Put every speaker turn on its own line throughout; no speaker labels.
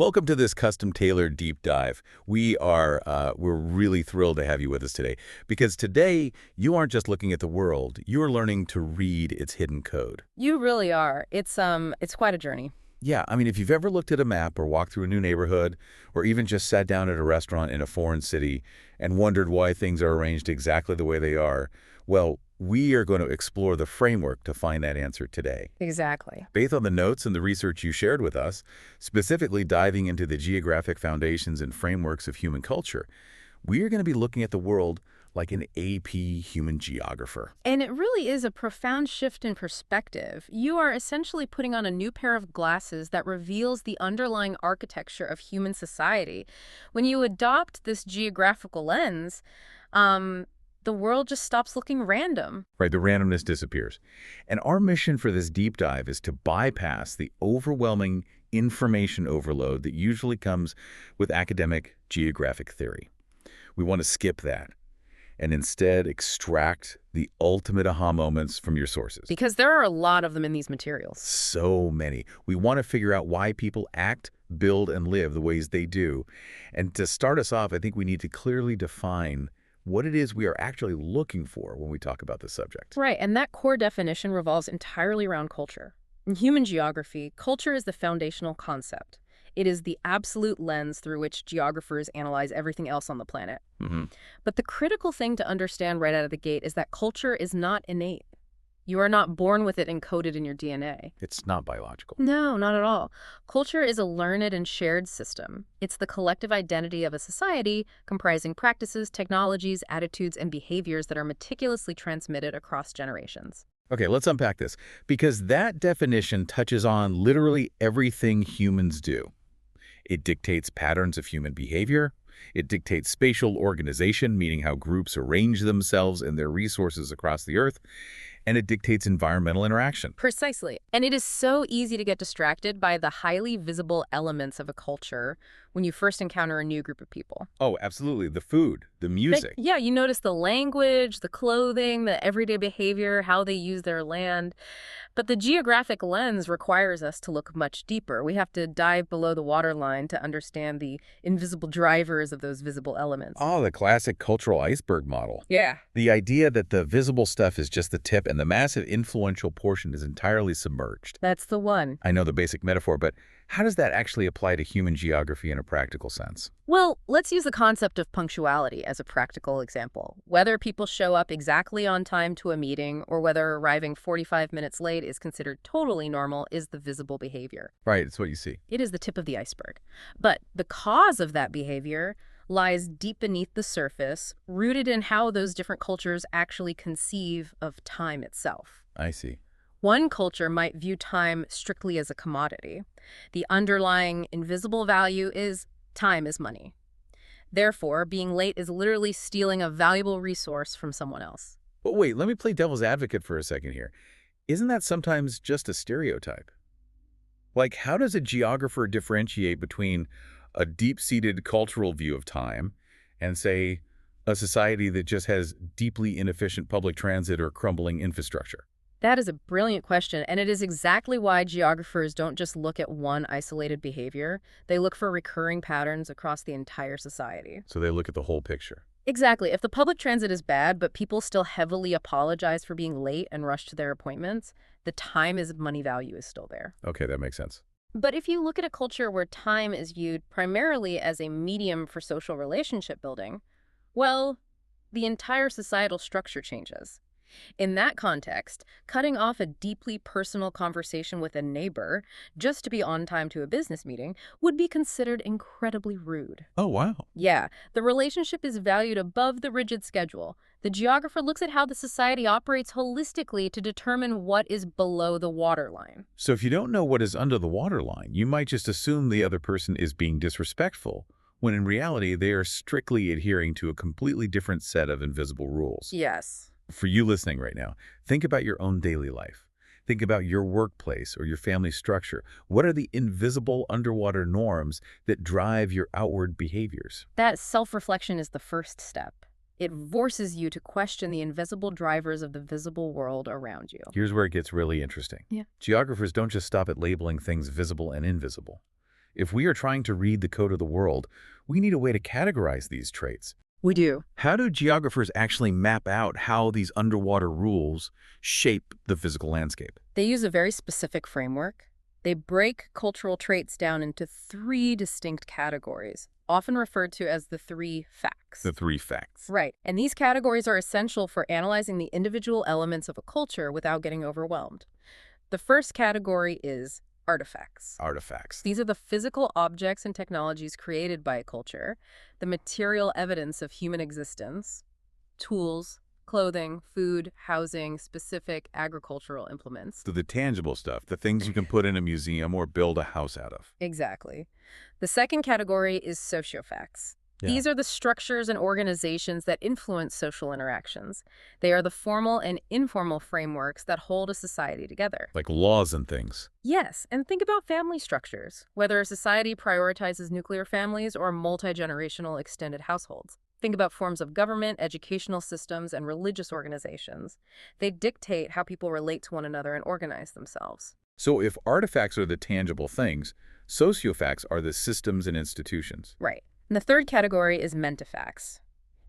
Welcome to this custom-tailored deep dive. We're really thrilled to have you with us today because today you aren't just looking at the world, you're learning to read its hidden code.
You really are. It's quite a journey.
Yeah, I mean, if you've ever looked at a map or walked through a new neighborhood or even just sat down at a restaurant in a foreign city and wondered why things are arranged exactly the way they are, well, we are going to explore the framework to find that answer today.
Exactly.
Based on the notes and the research you shared with us, specifically diving into the geographic foundations and frameworks of human culture, we are going to be looking at the world like an AP human geographer.
And it really is a profound shift in perspective. You are essentially putting on a new pair of glasses that reveals the underlying architecture of human society. When you adopt this geographical lens, the world just stops looking random.
Right, the randomness disappears. And our mission for this deep dive is to bypass the overwhelming information overload that usually comes with academic geographic theory. We want to skip that and instead extract the ultimate aha moments from your sources.
Because there are a lot of them in these materials.
So many. We want to figure out why people act, build, and live the ways they do. And to start us off, I think we need to clearly define what it is we are actually looking for when we talk about this subject.
Right, and that core definition revolves entirely around culture. In human geography, culture is the foundational concept. It is the absolute lens through which geographers analyze everything else on the planet. But the critical thing to understand right out of the gate is that culture is not innate. You are not born with it encoded in your DNA.
It's not biological.
No, not at all. Culture is a learned and shared system. It's the collective identity of a society comprising practices, technologies, attitudes, and behaviors that are meticulously transmitted across generations.
Okay, let's unpack this, because that definition touches on literally everything humans do. It dictates patterns of human behavior. It dictates spatial organization, meaning how groups arrange themselves and their resources across the earth. And it dictates environmental interaction.
Precisely. And it is so easy to get distracted by the highly visible elements of a culture when you first encounter a new group of people.
Oh, absolutely. The food, the music.
Yeah, you notice the language, the clothing, the everyday behavior, how they use their land. But the geographic lens requires us to look much deeper. We have to dive below the waterline to understand the invisible drivers of those visible elements.
Oh, the classic cultural iceberg model.
Yeah.
The idea that the visible stuff is just the tip and the massive influential portion is entirely submerged.
That's the one.
I know the basic metaphor, but how does that actually apply to human geography in a practical sense?
Well, let's use the concept of punctuality as a practical example. Whether people show up exactly on time to a meeting or whether arriving 45 minutes late is considered totally normal is the visible behavior.
Right, it's what you see.
It is the tip of the iceberg. But the cause of that behavior lies deep beneath the surface, rooted in how those different cultures actually conceive of time itself.
I see.
One culture might view time strictly as a commodity. The underlying invisible value is time is money. Therefore, being late is literally stealing a valuable resource from someone else.
But wait, let me play devil's advocate for a second here. Isn't that sometimes just a stereotype? Like, how does a geographer differentiate between a deep-seated cultural view of time and, say, a society that just has deeply inefficient public transit or crumbling infrastructure?
That is a brilliant question, and it is exactly why geographers don't just look at one isolated behavior. They look for recurring patterns across the entire society.
So they look at the whole picture.
Exactly. If the public transit is bad, but people still heavily apologize for being late and rush to their appointments, the time is money value is still there.
Okay, that makes sense.
But if you look at a culture where time is viewed primarily as a medium for social relationship building, well, the entire societal structure changes. In that context, cutting off a deeply personal conversation with a neighbor just to be on time to a business meeting would be considered incredibly rude.
Oh, wow.
Yeah, the relationship is valued above the rigid schedule. The geographer looks at how the society operates holistically to determine what is below the waterline.
So if you don't know what is under the waterline, you might just assume the other person is being disrespectful, when in reality they are strictly adhering to a completely different set of invisible rules.
Yes.
For you listening right now, think about your own daily life. Think about your workplace or your family structure. What are the invisible underwater norms that drive your outward behaviors?
That self-reflection is the first step. It forces you to question the invisible drivers of the visible world around you.
Here's where it gets really interesting.
Yeah.
Geographers don't just stop at labeling things visible and invisible. If we are trying to read the code of the world, we need a way to categorize these traits.
We do.
How do geographers actually map out how these underwater rules shape the physical landscape?
They use a very specific framework. They break cultural traits down into three distinct categories, often referred to as the three facts.
The three facts.
Right. And these categories are essential for analyzing the individual elements of a culture without getting overwhelmed. The first category is artifacts.
Artifacts.
These are the physical objects and technologies created by a culture, the material evidence of human existence, tools, clothing, food, housing, specific agricultural implements.
So the tangible stuff, the things you can put in a museum or build a house out of.
Exactly. The second category is sociofacts.
Yeah.
These are the structures and organizations that influence social interactions. They are the formal and informal frameworks that hold a society together.
Like laws and things.
Yes, and think about family structures, whether a society prioritizes nuclear families or multi-generational extended households. Think about forms of government, educational systems, and religious organizations. They dictate how people relate to one another and organize themselves.
So if artifacts are the tangible things, sociofacts are the systems and institutions.
Right. And the third category is mentifacts.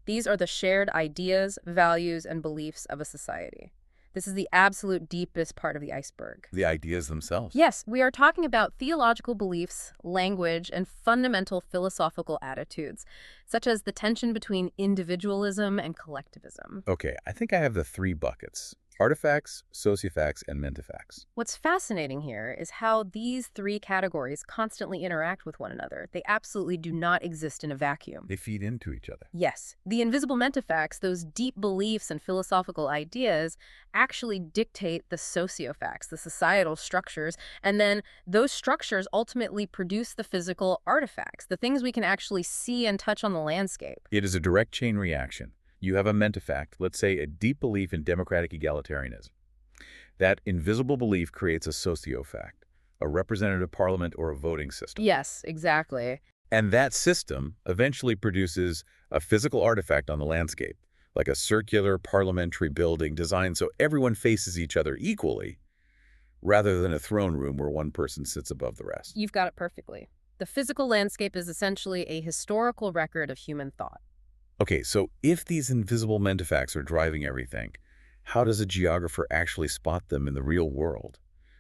These are the shared ideas, values, and beliefs of a society. This is the absolute deepest part of the iceberg.
The ideas themselves.
Yes, we are talking about theological beliefs, language, and fundamental philosophical attitudes, such as the tension between individualism and collectivism.
Okay, I think I have the three buckets. Artifacts, sociofacts, and mentifacts.
What's fascinating here is how these three categories constantly interact with one another. They absolutely do not exist in a vacuum.
They feed into each other.
Yes, the invisible mentifacts, those deep beliefs and philosophical ideas, actually dictate the sociofacts, the societal structures, and then those structures ultimately produce the physical artifacts, the things we can actually see and touch on the landscape.
It is a direct chain reaction. You have a mentifact, let's say a deep belief in democratic egalitarianism. That invisible belief creates a sociofact, a representative parliament or a voting system.
Yes, exactly.
And that system eventually produces a physical artifact on the landscape, like a circular parliamentary building designed so everyone faces each other equally, rather than a throne room where one person sits above the rest.
You've got it perfectly. The physical landscape is essentially a historical record of human thought.
Okay, so if these invisible mentifacts are driving everything, how does a geographer actually spot them in the real world?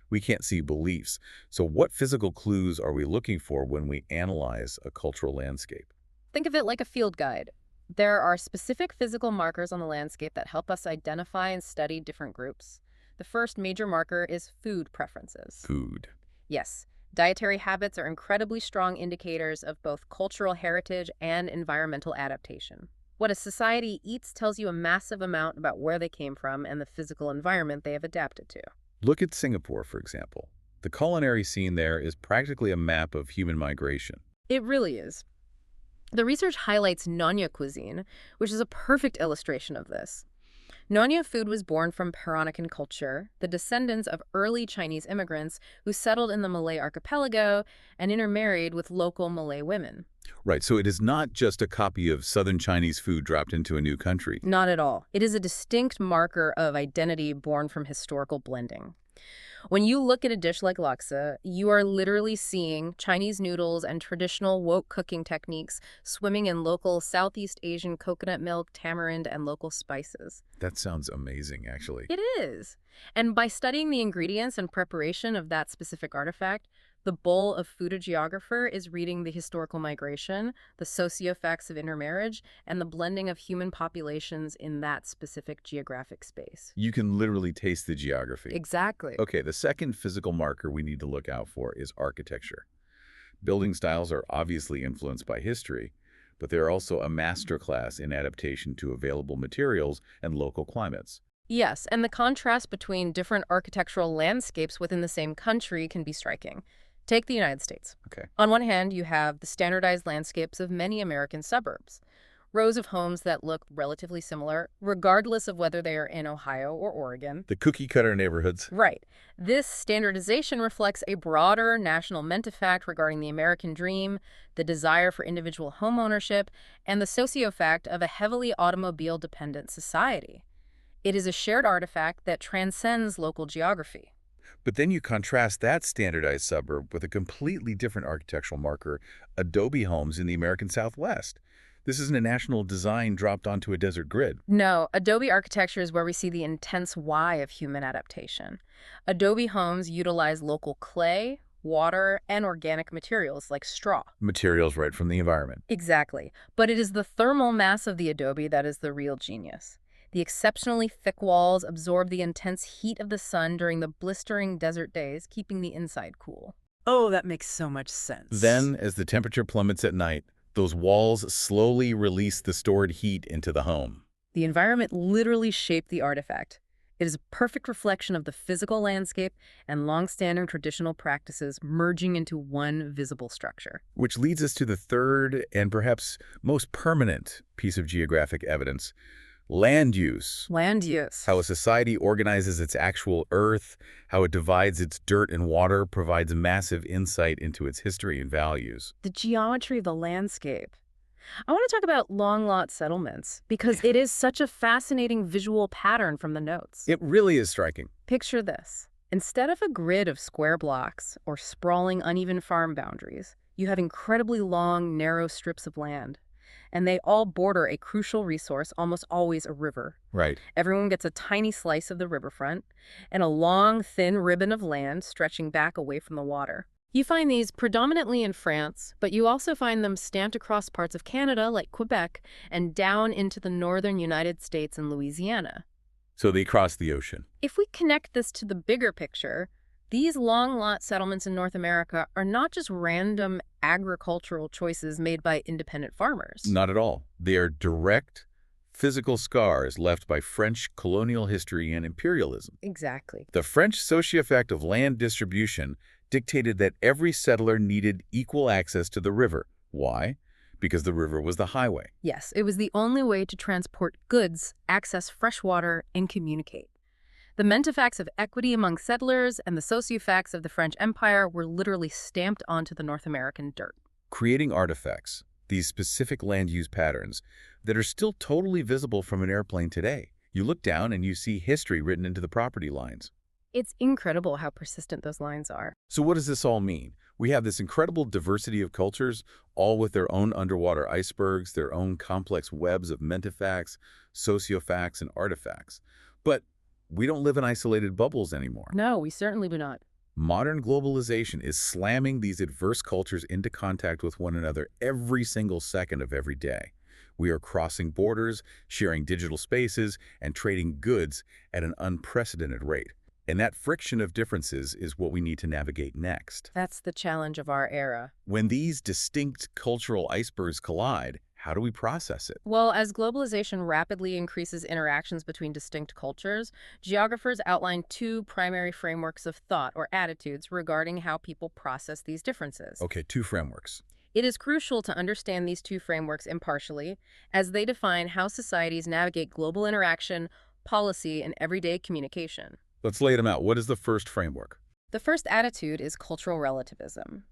We can't see beliefs, so what physical clues are we looking for when we analyze a cultural landscape?
Think of it like a field guide. There are specific physical markers on the landscape that help us identify and study different groups. The first major marker is food preferences.
Food.
Yes, dietary habits are incredibly strong indicators of both cultural heritage and environmental adaptation. What a society eats tells you a massive amount about where they came from and the physical environment they have adapted to.
Look at Singapore, for example. The culinary scene there is practically a map of human migration.
It really is. The research highlights Nyonya cuisine, which is a perfect illustration of this. Nyonya food was born from Peranakan culture, the descendants of early Chinese immigrants who settled in the Malay archipelago and intermarried with local Malay women.
Right, so it is not just a copy of Southern Chinese food dropped into a new country.
Not at all. It is a distinct marker of identity born from historical blending. When you look at a dish like laksa, you are literally seeing Chinese noodles and traditional wok cooking techniques swimming in local Southeast Asian coconut milk, tamarind, and local spices.
That sounds amazing, actually.
It is. And by studying the ingredients and preparation of that specific artifact, the bowl of food-geographer is reading the historical migration, the sociofacts of intermarriage, and the blending of human populations in that specific geographic space.
You can literally taste the geography.
Exactly.
Okay, the second physical marker we need to look out for is architecture. Building styles are obviously influenced by history, but they're also a masterclass in adaptation to available materials and local climates.
Yes, and the contrast between different architectural landscapes within the same country can be striking. Take the United States.
Okay.
On one hand, you have the standardized landscapes of many American suburbs, rows of homes that look relatively similar, regardless of whether they are in Ohio or Oregon.
The cookie-cutter neighborhoods.
Right. This standardization reflects a broader national mentifact regarding the American dream, the desire for individual homeownership, and the sociofact of a heavily automobile-dependent society. It is a shared artifact that transcends local geography.
But then you contrast that standardized suburb with a completely different architectural marker, adobe homes in the American Southwest. This isn't a national design dropped onto a desert grid.
No, adobe architecture is where we see the intense why of human adaptation. Adobe homes utilize local clay, water, and organic materials like straw.
Materials right from the environment.
Exactly. But it is the thermal mass of the adobe that is the real genius. The exceptionally thick walls absorb the intense heat of the sun during the blistering desert days, keeping the inside cool.
Oh, that makes so much sense.
Then, as the temperature plummets at night, those walls slowly release the stored heat into the home.
The environment literally shaped the artifact. It is a perfect reflection of the physical landscape and long-standing traditional practices merging into one visible structure.
Which leads us to the third and perhaps most permanent piece of geographic evidence: land use.
Land use.
How a society organizes its actual earth, how it divides its dirt and water, provides massive insight into its history and values.
The geometry of the landscape. I want to talk about long lot settlements because it is such a fascinating visual pattern from the notes.
It really is striking.
Picture this. Instead of a grid of square blocks or sprawling uneven farm boundaries, you have incredibly long, narrow strips of land. And they all border a crucial resource, almost always a river.
Right.
Everyone gets a tiny slice of the riverfront and a long, thin ribbon of land stretching back away from the water. You find these predominantly in France, but you also find them stamped across parts of Canada like Quebec and down into the northern United States and Louisiana.
So they cross the ocean.
If we connect this to the bigger picture, these long lot settlements in North America are not just random agricultural choices made by independent farmers.
Not at all. They are direct, physical scars left by French colonial history and imperialism.
Exactly.
The French socio-fact of land distribution dictated that every settler needed equal access to the river. Why? Because the river was the highway.
Yes, it was the only way to transport goods, access fresh water, and communicate. The mentefacts of equity among settlers and the sociofacts of the French Empire were literally stamped onto the North American dirt.
Creating artifacts, these specific land use patterns, that are still totally visible from an airplane today. You look down and you see history written into the property lines.
It's incredible how persistent those lines are.
So what does this all mean? We have this incredible diversity of cultures, all with their own underwater icebergs, their own complex webs of mentefacts, sociofacts, and artifacts. But we don't live in isolated bubbles anymore.
No, we certainly do not.
Modern globalization is slamming these adverse cultures into contact with one another every single second of every day. We are crossing borders, sharing digital spaces, and trading goods at an unprecedented rate. And that friction of differences is what we need to navigate next.
That's the challenge of our era.
When these distinct cultural icebergs collide, how do we process it?
Well, as globalization rapidly increases interactions between distinct cultures, geographers outline two primary frameworks of thought or attitudes regarding how people process these differences.
Okay, two frameworks.
It is crucial to understand these two frameworks impartially, as they define how societies navigate global interaction, policy, and everyday communication.
Let's lay them out. What is the first framework?
The first attitude is cultural relativism.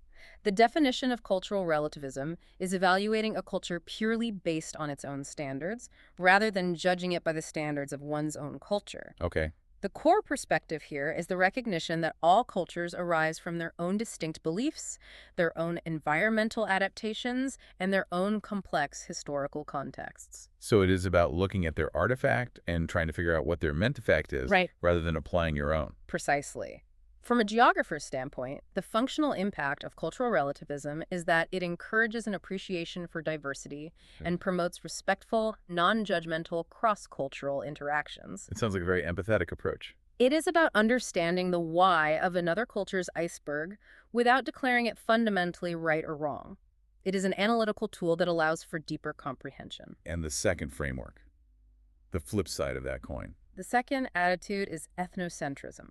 The definition of cultural relativism is evaluating a culture purely based on its own standards, rather than judging it by the standards of one's own culture.
Okay.
The core perspective here is the recognition that all cultures arise from their own distinct beliefs, their own environmental adaptations, and their own complex historical contexts.
So it is about looking at their artifact and trying to figure out what their mentefact is,
Right.
rather than applying your own.
Precisely. From a geographer's standpoint, the functional impact of cultural relativism is that it encourages an appreciation for diversity and promotes respectful, non-judgmental, cross-cultural interactions.
It sounds like a very empathetic approach.
It is about understanding the why of another culture's iceberg without declaring it fundamentally right or wrong. It is an analytical tool that allows for deeper comprehension.
And the second framework, the flip side of that coin.
The second attitude is ethnocentrism.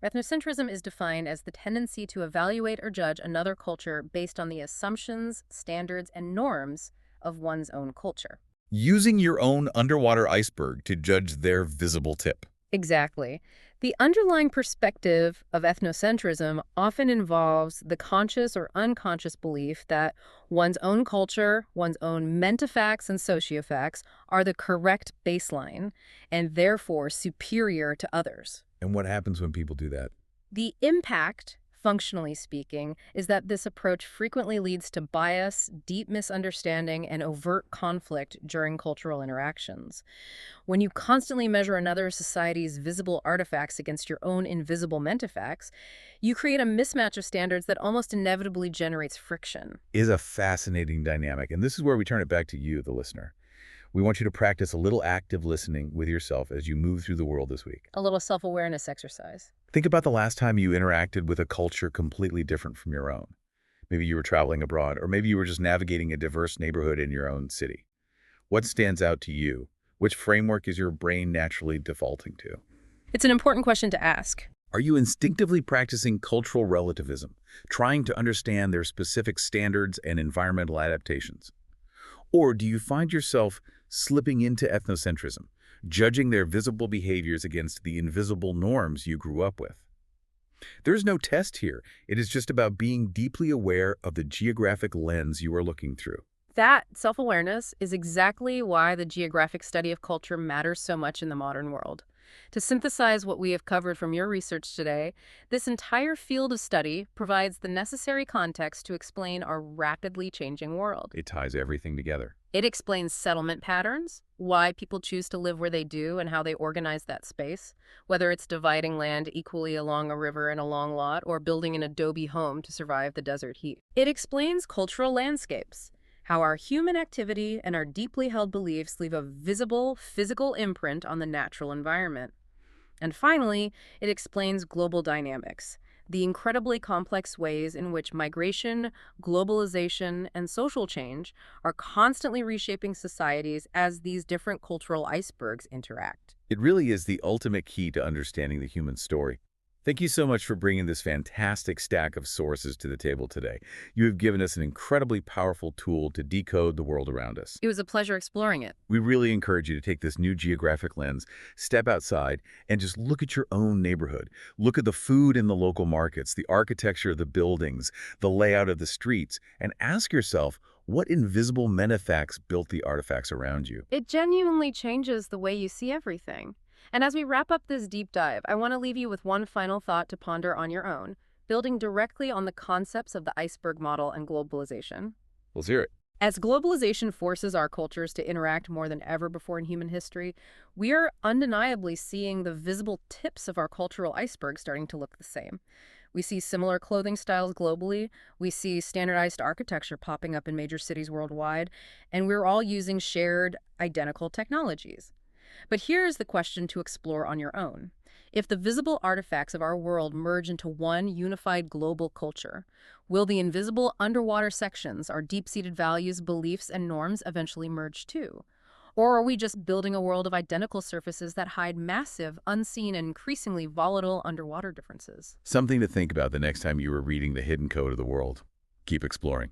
Ethnocentrism is defined as the tendency to evaluate or judge another culture based on the assumptions, standards, and norms of one's own culture.
Using your own underwater iceberg to judge their visible tip.
Exactly. The underlying perspective of ethnocentrism often involves the conscious or unconscious belief that one's own culture, one's own mentefacts and sociofacts are the correct baseline and therefore superior to others.
And what happens when people do that?
The impact, functionally speaking, is that this approach frequently leads to bias, deep misunderstanding, and overt conflict during cultural interactions. When you constantly measure another society's visible artifacts against your own invisible mentefacts, you create a mismatch of standards that almost inevitably generates friction.
Is a fascinating dynamic, and this is where we turn it back to you, the listener. We want you to practice a little active listening with yourself as you move through the world this week.
A little self-awareness exercise.
Think about the last time you interacted with a culture completely different from your own. Maybe you were traveling abroad, or maybe you were just navigating a diverse neighborhood in your own city. What stands out to you? Which framework is your brain naturally defaulting to?
It's an important question to ask.
Are you instinctively practicing cultural relativism, trying to understand their specific standards and environmental adaptations? Or do you find yourself slipping into ethnocentrism, judging their visible behaviors against the invisible norms you grew up with? There's no test here. It is just about being deeply aware of the geographic lens you are looking through.
That self-awareness is exactly why the geographic study of culture matters so much in the modern world. To synthesize what we have covered from your research today, this entire field of study provides the necessary context to explain our rapidly changing world.
It ties everything together.
It explains settlement patterns, why people choose to live where they do and how they organize that space, whether it's dividing land equally along a river in a long lot or building an adobe home to survive the desert heat. It explains cultural landscapes, how our human activity and our deeply held beliefs leave a visible, physical imprint on the natural environment. And finally, it explains global dynamics, the incredibly complex ways in which migration, globalization, and social change are constantly reshaping societies as these different cultural icebergs interact.
It really is the ultimate key to understanding the human story. Thank you so much for bringing this fantastic stack of sources to the table today. You have given us an incredibly powerful tool to decode the world around us.
It was a pleasure exploring it.
We really encourage you to take this new geographic lens, step outside, and just look at your own neighborhood. Look at the food in the local markets, the architecture of the buildings, the layout of the streets, and ask yourself, what invisible menefacts built the artifacts around you?
It genuinely changes the way you see everything. And as we wrap up this deep dive, I want to leave you with one final thought to ponder on your own, building directly on the concepts of the iceberg model and globalization.
Let's hear it.
As globalization forces our cultures to interact more than ever before in human history, we are undeniably seeing the visible tips of our cultural iceberg starting to look the same. We see similar clothing styles globally, we see standardized architecture popping up in major cities worldwide, and we're all using shared, identical technologies. But here is the question to explore on your own. If the visible artifacts of our world merge into one unified global culture, will the invisible underwater sections, our deep-seated values, beliefs, and norms eventually merge too? Or are we just building a world of identical surfaces that hide massive, unseen, and increasingly volatile underwater differences?
Something to think about the next time you are reading The Hidden Code of the World. Keep exploring.